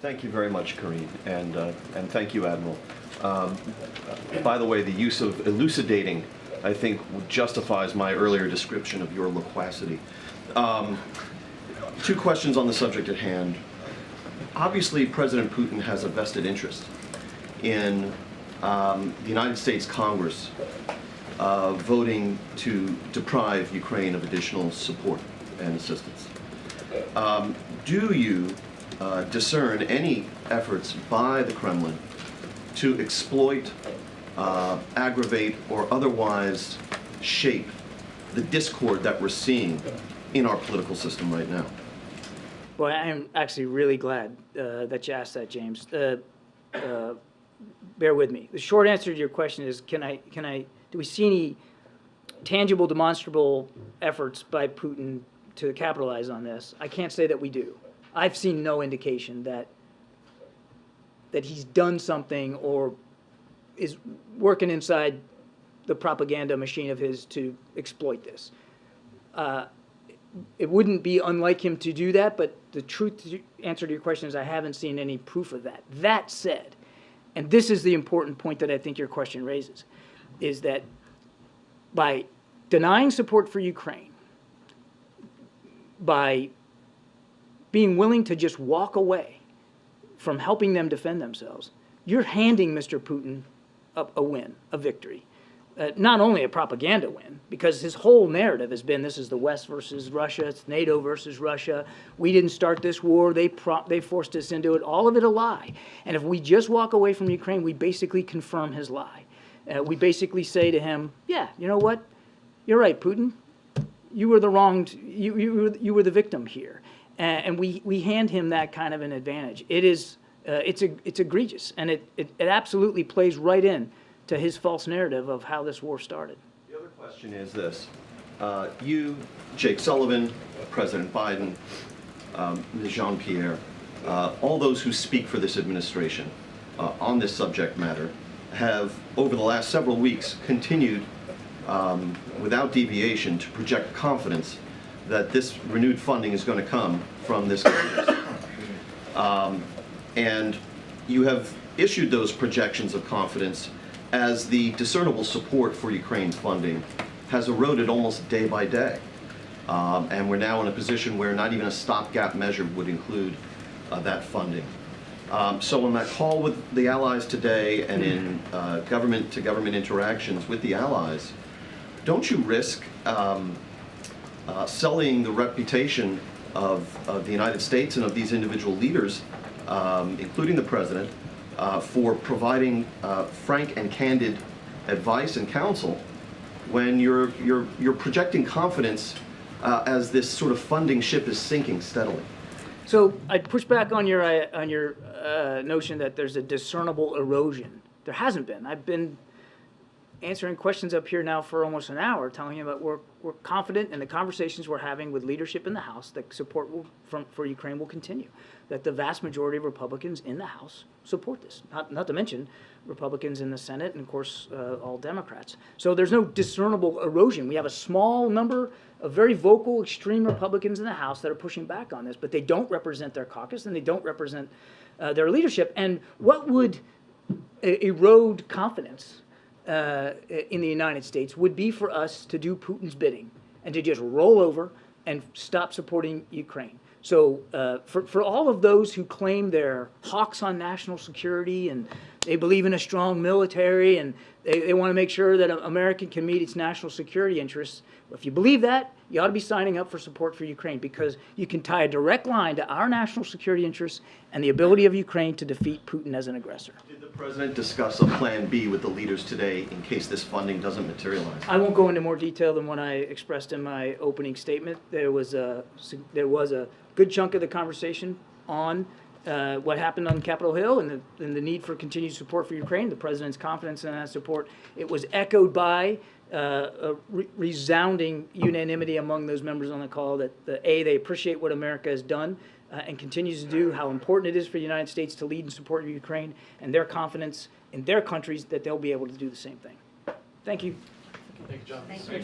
Thank you very much, Karine, and thank you, Admiral. By the way, the use of elucidating, I think, justifies my earlier description of your loquacity. Two questions on the subject at hand. Obviously, President Putin has a vested interest in the United States Congress voting to deprive Ukraine of additional support and assistance. Do you discern any efforts by the Kremlin to exploit, aggravate, or otherwise shape the discord that we're seeing in our political system right now? Well, I'm actually really glad that you asked that, James. Bear with me. The short answer to your question is, do we see any tangible, demonstrable efforts by Putin to capitalize on this? I can't say that we do. I've seen no indication that he's done something or is working inside the propaganda machine of his to exploit this. It wouldn't be unlike him to do that, but the answer to your question is I haven't seen any proof of that. That said, and this is the important point that I think your question raises, is that by denying support for Ukraine, by being willing to just walk away from helping them defend themselves, you're handing Mr. Putin a win, a victory. Not only a propaganda win, because his whole narrative has been this is the West versus Russia, it's NATO versus Russia, we didn't start this war, they forced us into it, all of it a lie. And if we just walk away from Ukraine, we basically confirm his lie. We basically say to him, yeah, you know what, you're right, Putin, you were the wronged, you were the victim here. And we hand him that kind of an advantage. It's egregious, and it absolutely plays right in to his false narrative of how this war started. The other question is this. You, Jake Sullivan, President Biden, Ms. Jean-Pierre, all those who speak for this administration on this subject matter have, over the last several weeks, continued without deviation to project confidence that this renewed funding is going to come from this Congress. And you have issued those projections of confidence as the discernible support for Ukraine funding has eroded almost day by day. And we're now in a position where not even a stopgap measure would include that funding. So on that call with the allies today and in government-to-government interactions with the allies, don't you risk sullying the reputation of the United States and of these individual leaders, including the president, for providing frank and candid advice and counsel when you're projecting confidence as this sort of funding ship is sinking steadily? So I'd push back on your notion that there's a discernible erosion. There hasn't been. I've been answering questions up here now for almost an hour, telling you that we're confident in the conversations we're having with leadership in the House that support for Ukraine will continue, that the vast majority of Republicans in the House support this, not to mention Republicans in the Senate and, of course, all Democrats. So there's no discernible erosion. We have a small number of very vocal, extreme Republicans in the House that are pushing back on this, but they don't represent their caucus and they don't represent their leadership. And what would erode confidence in the United States would be for us to do Putin's bidding and to just roll over and stop supporting Ukraine. So for all of those who claim they're hawks on national security and they believe in a strong military and they want to make sure that America can meet its national security interests, if you believe that, you ought to be signing up for support for Ukraine, because you can tie a direct line to our national security interests and the ability of Ukraine to defeat Putin as an aggressor. Did the president discuss a plan B with the leaders today in case this funding doesn't materialize? I won't go into more detail than what I expressed in my opening statement. There was a good chunk of the conversation on what happened on Capitol Hill and the need for continued support for Ukraine, the president's confidence in that support. It was echoed by a resounding unanimity among those members on the call that they appreciate what America has done and continues to do, how important it is for the United States to lead and support Ukraine, and their confidence in their countries that they'll be able to do the same thing. Thank you. Thank you, John. Thank you.